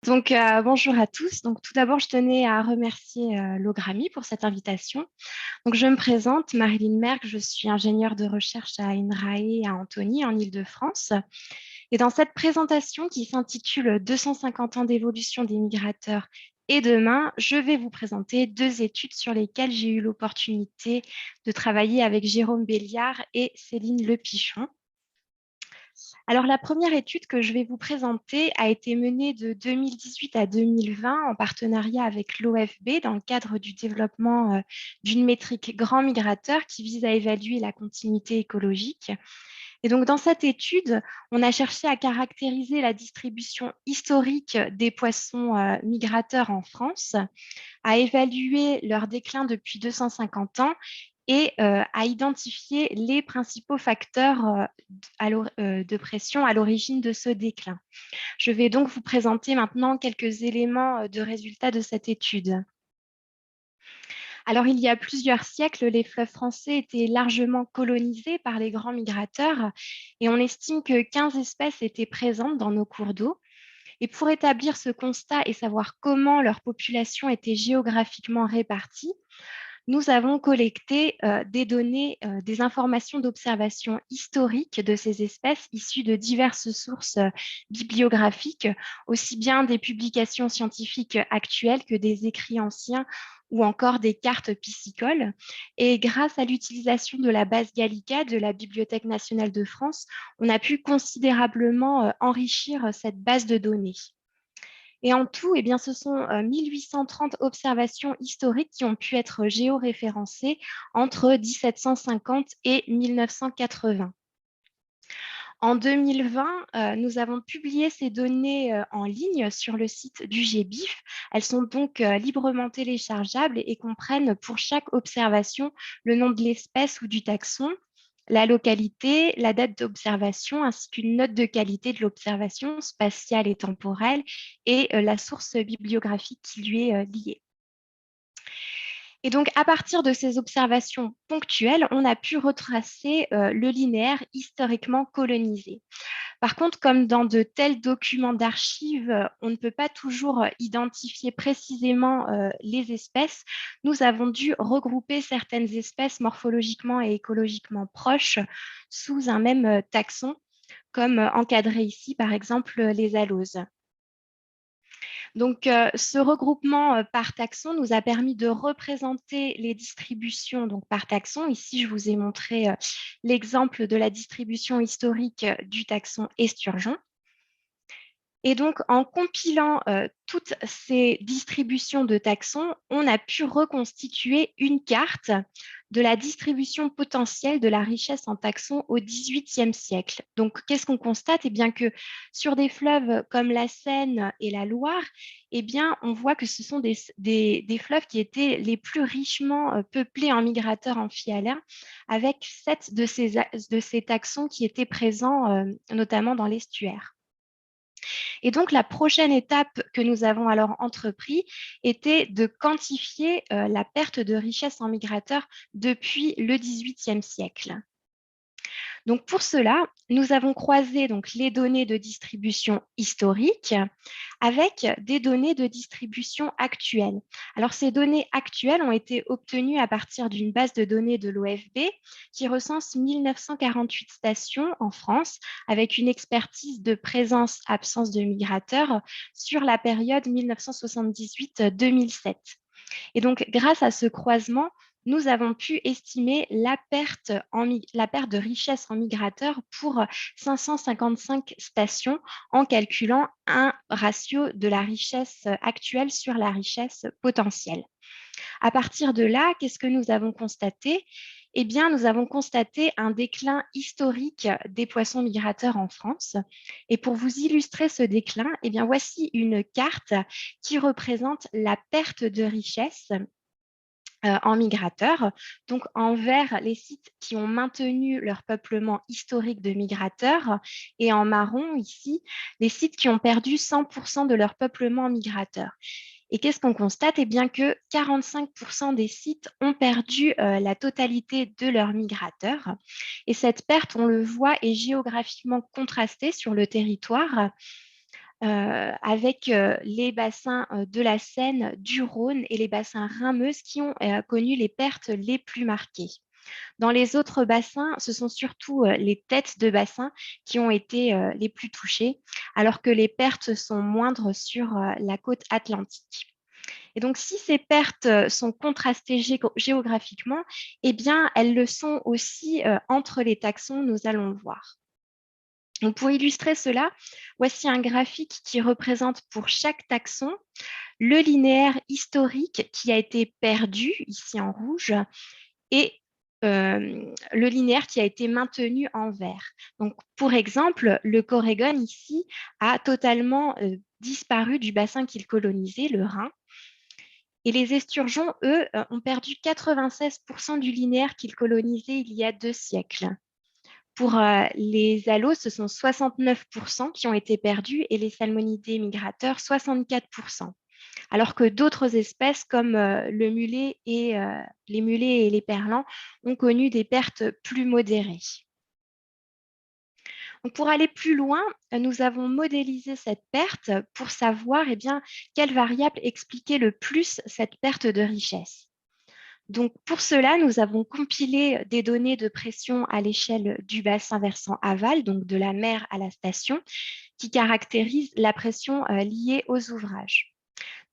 Bonjour à tous. Donc, tout d'abord, je tenais à remercier l'Ogrammy pour cette invitation. Donc, je me présente, Marilyn Merck, je suis ingénieure de recherche à INRAE à Antony, en Île-de-France. Et dans cette présentation qui s'intitule 250 ans d'évolution des migrateurs et demain, je vais vous présenter deux études sur lesquelles j'ai eu l'opportunité de travailler avec Jérôme Béliard et Céline Lepichon. Alors, la première étude que je vais vous présenter a été menée de 2018 à 2020 en partenariat avec l'OFB dans le cadre du développement d'une métrique grand migrateur qui vise à évaluer la continuité écologique. Et donc, dans cette étude, on a cherché à caractériser la distribution historique des poissons migrateurs en France, à évaluer leur déclin depuis 250 ans et à identifier les principaux facteurs de pression à l'origine de ce déclin. Je vais donc vous présenter maintenant quelques éléments de résultats de cette étude. Alors, il y a plusieurs siècles, les fleuves français étaient largement colonisés par les grands migrateurs et on estime que 15 espèces étaient présentes dans nos cours d'eau. Et pour établir ce constat et savoir comment leur population était géographiquement répartie, nous avons collecté des données, des informations d'observation historique de ces espèces issues de diverses sources bibliographiques, aussi bien des publications scientifiques actuelles que des écrits anciens ou encore des cartes piscicoles. Et grâce à l'utilisation de la base Gallica de la Bibliothèque nationale de France, on a pu considérablement enrichir cette base de données. Et en tout, eh bien, ce sont 1830 observations historiques qui ont pu être géoréférencées entre 1750 et 1980. En 2020, nous avons publié ces données en ligne sur le site du GBIF. Elles sont donc librement téléchargeables et comprennent pour chaque observation le nom de l'espèce ou du taxon, la localité, la date d'observation, ainsi qu'une note de qualité de l'observation spatiale et temporelle et la source bibliographique qui lui est liée. Et donc, à partir de ces observations ponctuelles, on a pu retracer le linéaire historiquement colonisé. Par contre, comme dans de tels documents d'archives, on ne peut pas toujours identifier précisément les espèces, nous avons dû regrouper certaines espèces morphologiquement et écologiquement proches sous un même taxon, comme encadré ici, par exemple, les aloses. Donc, ce regroupement par taxon nous a permis de représenter les distributions donc, par taxon. Ici, je vous ai montré l'exemple de la distribution historique du taxon esturgeon. Et donc, en compilant toutes ces distributions de taxons, on a pu reconstituer une carte de la distribution potentielle de la richesse en taxons au XVIIIe siècle. Donc, qu'est-ce qu'on constate? Eh bien que sur des fleuves comme la Seine et la Loire, eh bien, on voit que ce sont des fleuves qui étaient les plus richement peuplés en migrateurs amphihalins, avec 7 de ces taxons qui étaient présents notamment dans l'estuaire. Et donc, la prochaine étape que nous avons alors entrepris était de quantifier la perte de richesse en migrateurs depuis le XVIIIe siècle. Donc pour cela, nous avons croisé donc, les données de distribution historique avec des données de distribution actuelles. Alors ces données actuelles ont été obtenues à partir d'une base de données de l'OFB qui recense 1948 stations en France avec une expertise de présence-absence de migrateurs sur la période 1978-2007. Et donc, grâce à ce croisement, nous avons pu estimer la perte de richesse en migrateurs pour 555 stations en calculant un ratio de la richesse actuelle sur la richesse potentielle. À partir de là, qu'est-ce que nous avons constaté? Eh bien, nous avons constaté un déclin historique des poissons migrateurs en France. Et pour vous illustrer ce déclin, eh bien, voici une carte qui représente la perte de richesse en migrateurs. Donc, en vert, les sites qui ont maintenu leur peuplement historique de migrateurs et en marron, ici, les sites qui ont perdu 100% de leur peuplement migrateur. Et qu'est-ce qu'on constate? Eh bien que 45% des sites ont perdu la totalité de leurs migrateurs. Et cette perte, on le voit, est géographiquement contrastée sur le territoire avec les bassins de la Seine, du Rhône et les bassins Rhin-Meuse qui ont connu les pertes les plus marquées. Dans les autres bassins, ce sont surtout les têtes de bassin qui ont été les plus touchées, alors que les pertes sont moindres sur la côte atlantique. Et donc, si ces pertes sont contrastées géographiquement, eh bien, elles le sont aussi entre les taxons, nous allons le voir. Donc, pour illustrer cela, voici un graphique qui représente pour chaque taxon le linéaire historique qui a été perdu, ici en rouge, et le linéaire qui a été maintenu en vert. Donc, pour exemple, le Corégon ici a totalement disparu du bassin qu'il colonisait, le Rhin, et les esturgeons, eux, ont perdu 96% du linéaire qu'ils colonisaient il y a 2 siècles. Pour les aloes, ce sont 69% qui ont été perdus et les salmonidés migrateurs, 64%. Alors que d'autres espèces comme le mulet et les mulets et les perlans ont connu des pertes plus modérées. Donc, pour aller plus loin, nous avons modélisé cette perte pour savoir quelle variable expliquait le plus cette perte de richesse. Donc, pour cela, nous avons compilé des données de pression à l'échelle du bassin versant aval, donc de la mer à la station, qui caractérisent la pression liée aux ouvrages.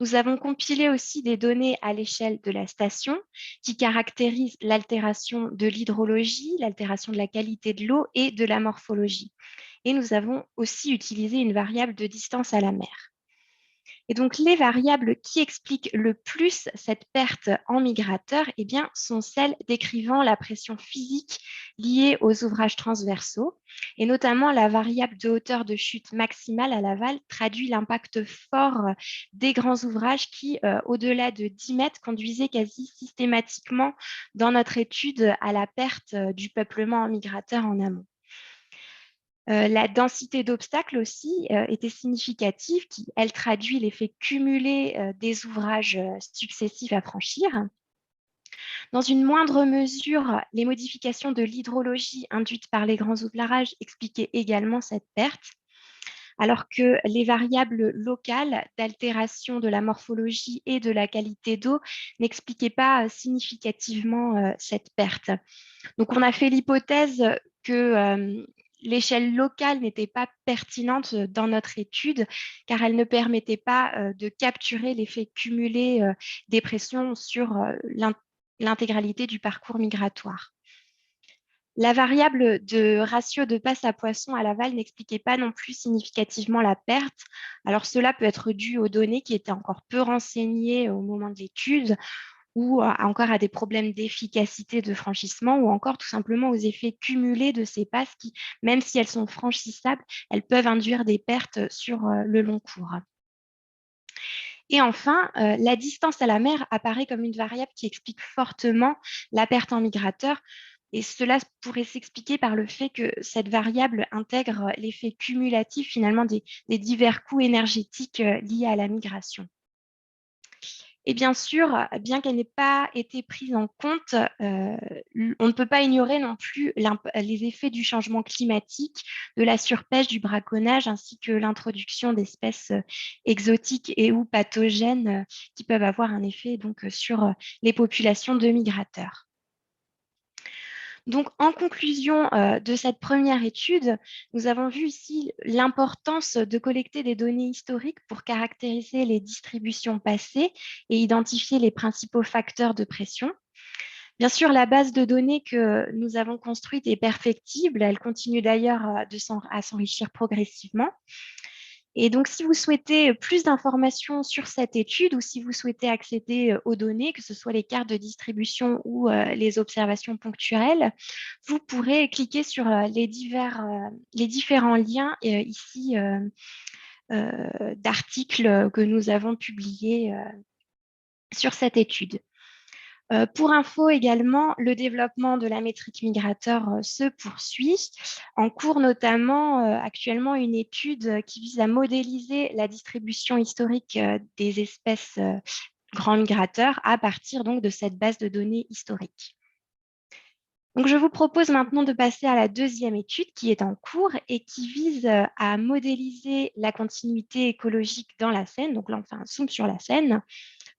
Nous avons compilé aussi des données à l'échelle de la station qui caractérisent l'altération de l'hydrologie, l'altération de la qualité de l'eau et de la morphologie. Et nous avons aussi utilisé une variable de distance à la mer. Et donc, les variables qui expliquent le plus cette perte en migrateur sont celles décrivant la pression physique liée aux ouvrages transversaux, et notamment la variable de hauteur de chute maximale à l'aval traduit l'impact fort des grands ouvrages qui, au-delà de 10 mètres, conduisaient quasi systématiquement dans notre étude à la perte du peuplement migrateur en amont. La densité d'obstacles aussi était significative, qui, elle, traduit l'effet cumulé des ouvrages successifs à franchir. Dans une moindre mesure, les modifications de l'hydrologie induites par les grands ouvrages expliquaient également cette perte, alors que les variables locales d'altération de la morphologie et de la qualité d'eau n'expliquaient pas significativement cette perte. Donc, on a fait l'hypothèse que l'échelle locale n'était pas pertinente dans notre étude, car elle ne permettait pas de capturer l'effet cumulé des pressions sur l'intégralité du parcours migratoire. La variable de ratio de passe à poisson à l'aval n'expliquait pas non plus significativement la perte. Alors, cela peut être dû aux données qui étaient encore peu renseignées au moment de l'étude, ou encore à des problèmes d'efficacité de franchissement, ou encore tout simplement aux effets cumulés de ces passes qui, même si elles sont franchissables, elles peuvent induire des pertes sur le long cours. Et enfin, la distance à la mer apparaît comme une variable qui explique fortement la perte en migrateur. Et cela pourrait s'expliquer par le fait que cette variable intègre l'effet cumulatif finalement des divers coûts énergétiques liés à la migration. Et bien sûr, bien qu'elle n'ait pas été prise en compte, on ne peut pas ignorer non plus les effets du changement climatique, de la surpêche, du braconnage, ainsi que l'introduction d'espèces exotiques et ou pathogènes qui peuvent avoir un effet donc, sur les populations de migrateurs. Donc, en conclusion de cette première étude, nous avons vu ici l'importance de collecter des données historiques pour caractériser les distributions passées et identifier les principaux facteurs de pression. Bien sûr, la base de données que nous avons construite est perfectible. Elle continue d'ailleurs à s'enrichir progressivement. Et donc, si vous souhaitez plus d'informations sur cette étude ou si vous souhaitez accéder aux données, que ce soit les cartes de distribution ou les observations ponctuelles, vous pourrez cliquer sur les différents liens ici d'articles que nous avons publiés sur cette étude. Pour info également, le développement de la métrique migrateur se poursuit. En cours notamment actuellement une étude qui vise à modéliser la distribution historique des espèces grands migrateurs à partir donc de cette base de données historique. Donc, je vous propose maintenant de passer à la deuxième étude qui est en cours et qui vise à modéliser la continuité écologique dans la Seine. Donc là, on fait un zoom sur la Seine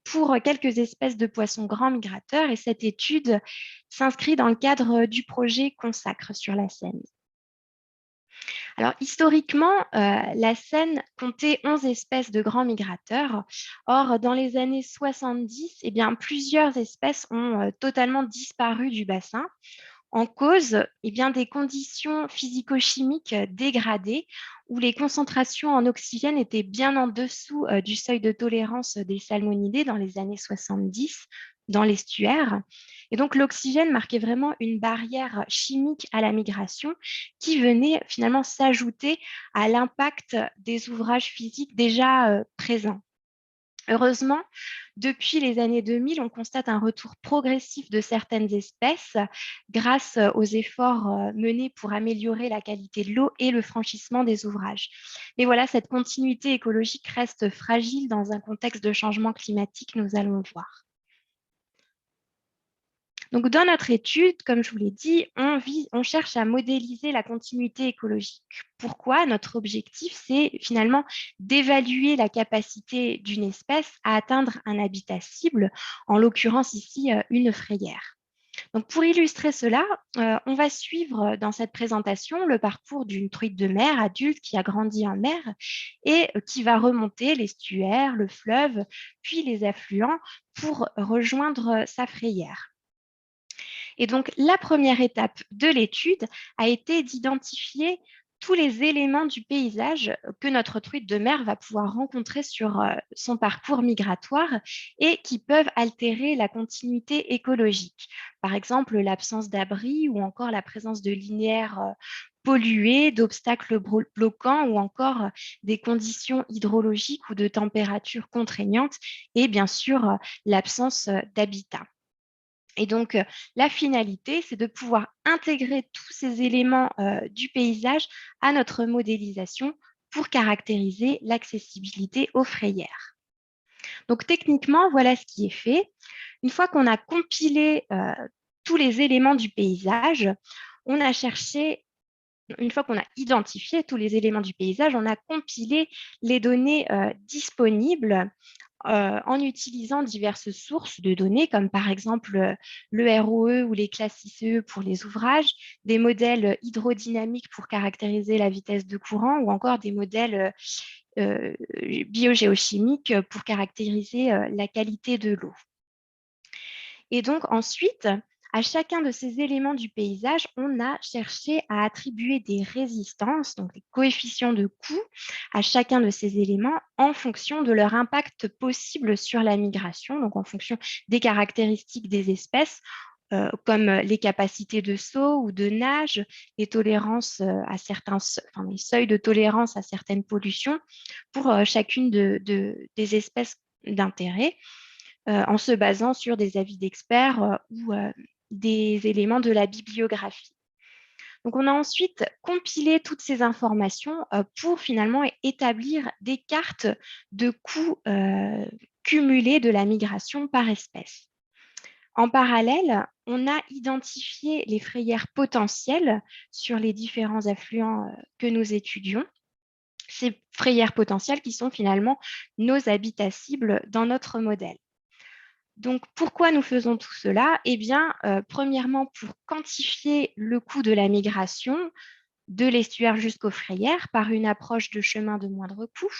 pour quelques espèces de poissons grands migrateurs. Et cette étude s'inscrit dans le cadre du projet Consacre sur la Seine. Alors, historiquement, la Seine comptait 11 espèces de grands migrateurs. Or, dans les années 70, eh bien, plusieurs espèces ont totalement disparu du bassin. En cause, eh bien, des conditions physico-chimiques dégradées où les concentrations en oxygène étaient bien en dessous du seuil de tolérance des salmonidés dans les années 70 dans l'estuaire. Et donc, l'oxygène marquait vraiment une barrière chimique à la migration qui venait finalement s'ajouter à l'impact des ouvrages physiques déjà présents. Heureusement, depuis les années 2000, on constate un retour progressif de certaines espèces grâce aux efforts menés pour améliorer la qualité de l'eau et le franchissement des ouvrages. Mais voilà, cette continuité écologique reste fragile dans un contexte de changement climatique, nous allons le voir. Donc, dans notre étude, comme je vous l'ai dit, on cherche à modéliser la continuité écologique. Pourquoi? Notre objectif, c'est finalement d'évaluer la capacité d'une espèce à atteindre un habitat cible, en l'occurrence ici une frayère. Donc, pour illustrer cela, on va suivre dans cette présentation le parcours d'une truite de mer adulte qui a grandi en mer et qui va remonter l'estuaire, le fleuve, puis les affluents pour rejoindre sa frayère. Et donc, la première étape de l'étude a été d'identifier tous les éléments du paysage que notre truite de mer va pouvoir rencontrer sur son parcours migratoire et qui peuvent altérer la continuité écologique. Par exemple, l'absence d'abri ou encore la présence de linéaires pollués, d'obstacles bloquants ou encore des conditions hydrologiques ou de températures contraignantes et bien sûr l'absence d'habitat. Et donc, la finalité, c'est de pouvoir intégrer tous ces éléments du paysage à notre modélisation pour caractériser l'accessibilité aux frayères. Donc, techniquement, voilà ce qui est fait. Une fois qu'on a compilé tous les éléments du paysage, on a cherché, une fois qu'on a identifié tous les éléments du paysage, on a compilé les données disponibles en utilisant diverses sources de données, comme par exemple le ROE ou les classes ICE pour les ouvrages, des modèles hydrodynamiques pour caractériser la vitesse de courant, ou encore des modèles biogéochimiques pour caractériser la qualité de l'eau. Et donc ensuite, à chacun de ces éléments du paysage, on a cherché à attribuer des résistances, donc des coefficients de coût, à chacun de ces éléments en fonction de leur impact possible sur la migration, donc en fonction des caractéristiques des espèces, comme les capacités de saut ou de nage, les tolérances à certains, enfin, les seuils de tolérance à certaines pollutions pour chacune des espèces d'intérêt en se basant sur des avis d'experts ou des éléments de la bibliographie. Donc, on a ensuite compilé toutes ces informations pour finalement établir des cartes de coûts cumulés de la migration par espèce. En parallèle, on a identifié les frayères potentielles sur les différents affluents que nous étudions. Ces frayères potentielles qui sont finalement nos habitats cibles dans notre modèle. Donc, pourquoi nous faisons tout cela? Eh bien, premièrement, pour quantifier le coût de la migration de l'estuaire jusqu'aux frayères par une approche de chemin de moindre coût.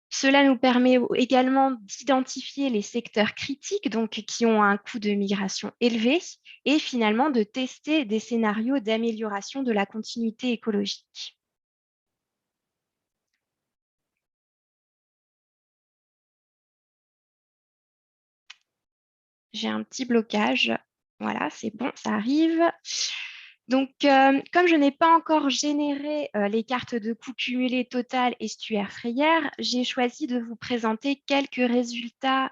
Cela nous permet également d'identifier les secteurs critiques, donc qui ont un coût de migration élevé, et finalement de tester des scénarios d'amélioration de la continuité écologique. J'ai un petit blocage. Voilà, c'est bon, ça arrive. Donc, comme je n'ai pas encore généré les cartes de coûts cumulés total estuaire frayère, j'ai choisi de vous présenter quelques résultats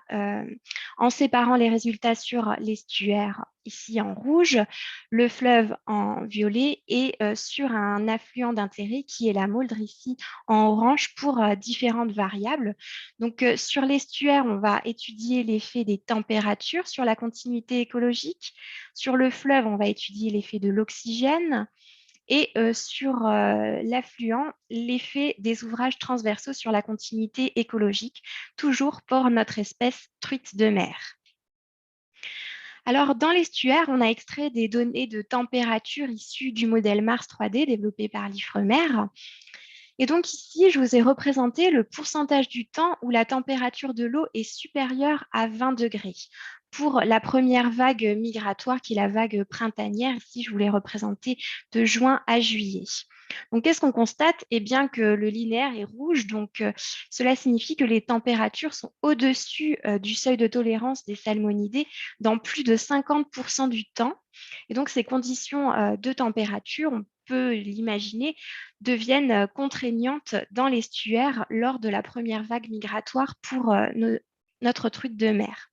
en séparant les résultats sur l'estuaire ici en rouge, le fleuve en violet et sur un affluent d'intérêt qui est la Mauldre ici en orange pour différentes variables. Donc sur l'estuaire, on va étudier l'effet des températures sur la continuité écologique. Sur le fleuve, on va étudier l'effet de l'oxygène. Et sur l'affluent, l'effet des ouvrages transversaux sur la continuité écologique, toujours pour notre espèce truite de mer. Alors, dans l'estuaire, on a extrait des données de température issues du modèle Mars 3D développé par l'IFREMER. Et donc ici, je vous ai représenté le pourcentage du temps où la température de l'eau est supérieure à 20 degrés. Pour la première vague migratoire, qui est la vague printanière, ici, je vous l'ai représenté de juin à juillet. Donc, qu'est-ce qu'on constate? Eh bien que le linéaire est rouge, donc cela signifie que les températures sont au-dessus du seuil de tolérance des salmonidés dans plus de 50% du temps. Et donc, ces conditions de température, on peut l'imaginer, deviennent contraignantes dans l'estuaire lors de la première vague migratoire pour notre truite de mer.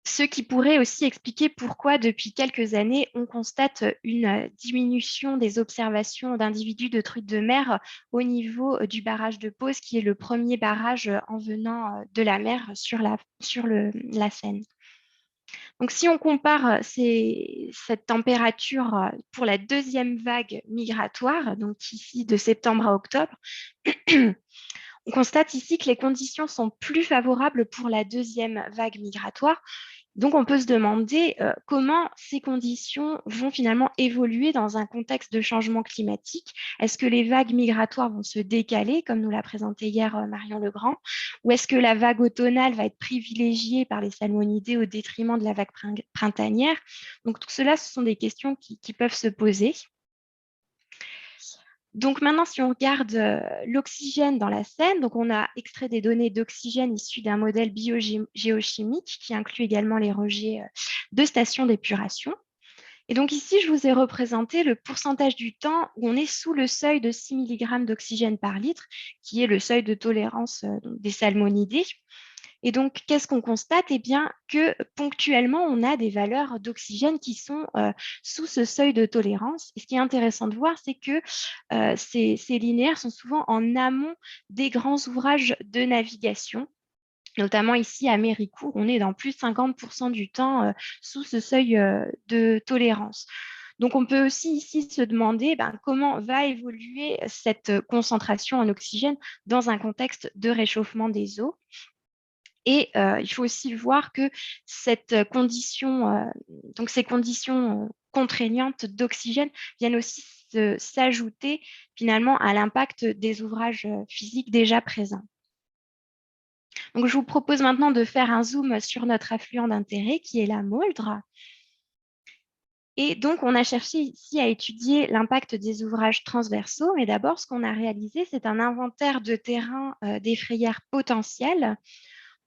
Ce qui pourrait aussi expliquer pourquoi, depuis quelques années, on constate une diminution des observations d'individus de truites de mer au niveau du barrage de Pose, qui est le premier barrage en venant de la mer sur la Seine. Donc, si on compare cette température pour la deuxième vague migratoire, donc ici de septembre à octobre, on constate ici que les conditions sont plus favorables pour la deuxième vague migratoire. Donc, on peut se demander comment ces conditions vont finalement évoluer dans un contexte de changement climatique. Est-ce que les vagues migratoires vont se décaler, comme nous l'a présenté hier Marion Legrand, ou est-ce que la vague automnale va être privilégiée par les salmonidés au détriment de la vague printanière? Donc, tout cela, ce sont des questions qui peuvent se poser. Donc maintenant, si on regarde l'oxygène dans la Seine, donc on a extrait des données d'oxygène issues d'un modèle biogéochimique qui inclut également les rejets de stations d'épuration. Et donc ici, je vous ai représenté le pourcentage du temps où on est sous le seuil de 6 mg d'oxygène par litre, qui est le seuil de tolérance des salmonidés. Et donc, qu'est-ce qu'on constate? Eh bien, que ponctuellement, on a des valeurs d'oxygène qui sont sous ce seuil de tolérance. Et ce qui est intéressant de voir, c'est que ces linéaires sont souvent en amont des grands ouvrages de navigation. Notamment ici à Méricourt, on est dans plus de 50% du temps sous ce seuil de tolérance. Donc, on peut aussi ici se demander comment va évoluer cette concentration en oxygène dans un contexte de réchauffement des eaux. Et il faut aussi voir que cette condition, donc ces conditions contraignantes d'oxygène viennent aussi s'ajouter finalement à l'impact des ouvrages physiques déjà présents. Donc, je vous propose maintenant de faire un zoom sur notre affluent d'intérêt qui est la Mauldre. Et donc, on a cherché ici à étudier l'impact des ouvrages transversaux. Mais d'abord, ce qu'on a réalisé, c'est un inventaire de terrain des frayères potentielles.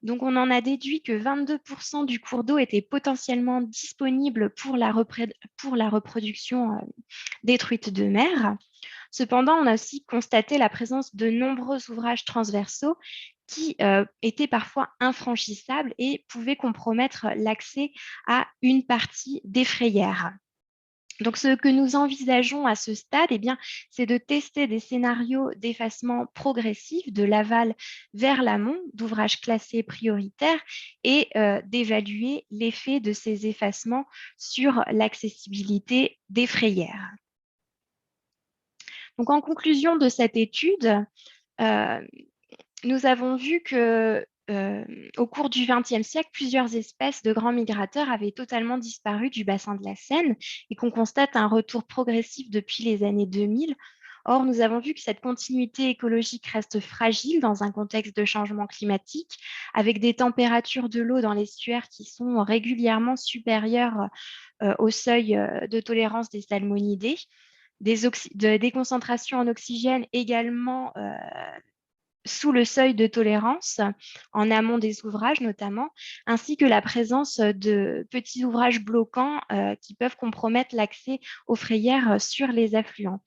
Donc, on en a déduit que 22% du cours d'eau était potentiellement disponible pour la reproduction des truites de mer. Cependant, on a aussi constaté la présence de nombreux ouvrages transversaux qui étaient parfois infranchissables et pouvaient compromettre l'accès à une partie des frayères. Donc, ce que nous envisageons à ce stade, eh bien, c'est de tester des scénarios d'effacement progressif de l'aval vers l'amont d'ouvrages classés prioritaires et d'évaluer l'effet de ces effacements sur l'accessibilité des frayères. Donc, en conclusion de cette étude, nous avons vu que au cours du XXe siècle, plusieurs espèces de grands migrateurs avaient totalement disparu du bassin de la Seine et qu'on constate un retour progressif depuis les années 2000. Or, nous avons vu que cette continuité écologique reste fragile dans un contexte de changement climatique, avec des températures de l'eau dans l'estuaire qui sont régulièrement supérieures au seuil de tolérance des salmonidés, des concentrations en oxygène également sous le seuil de tolérance, en amont des ouvrages notamment, ainsi que la présence de petits ouvrages bloquants qui peuvent compromettre l'accès aux frayères sur les affluents.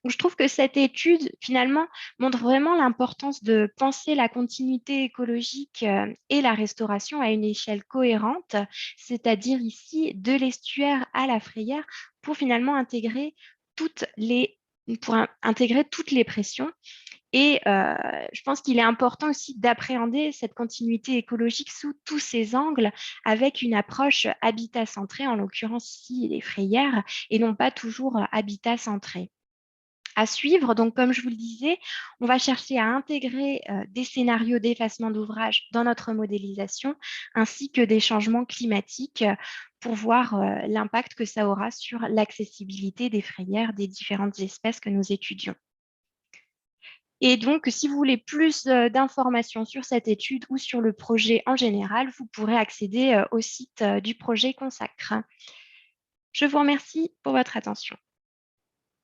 Donc, je trouve que cette étude, finalement, montre vraiment l'importance de penser la continuité écologique et la restauration à une échelle cohérente, c'est-à-dire ici de l'estuaire à la frayère, pour finalement intégrer toutes les pressions. Et je pense qu'il est important aussi d'appréhender cette continuité écologique sous tous ses angles, avec une approche habitat centrée, en l'occurrence ici les frayères, et non pas toujours habitat centré. À suivre, donc comme je vous le disais, on va chercher à intégrer des scénarios d'effacement d'ouvrage dans notre modélisation, ainsi que des changements climatiques pour voir l'impact que ça aura sur l'accessibilité des frayères des différentes espèces que nous étudions. Et donc, si vous voulez plus d'informations sur cette étude ou sur le projet en général, vous pourrez accéder au site du projet Consacre. Je vous remercie pour votre attention.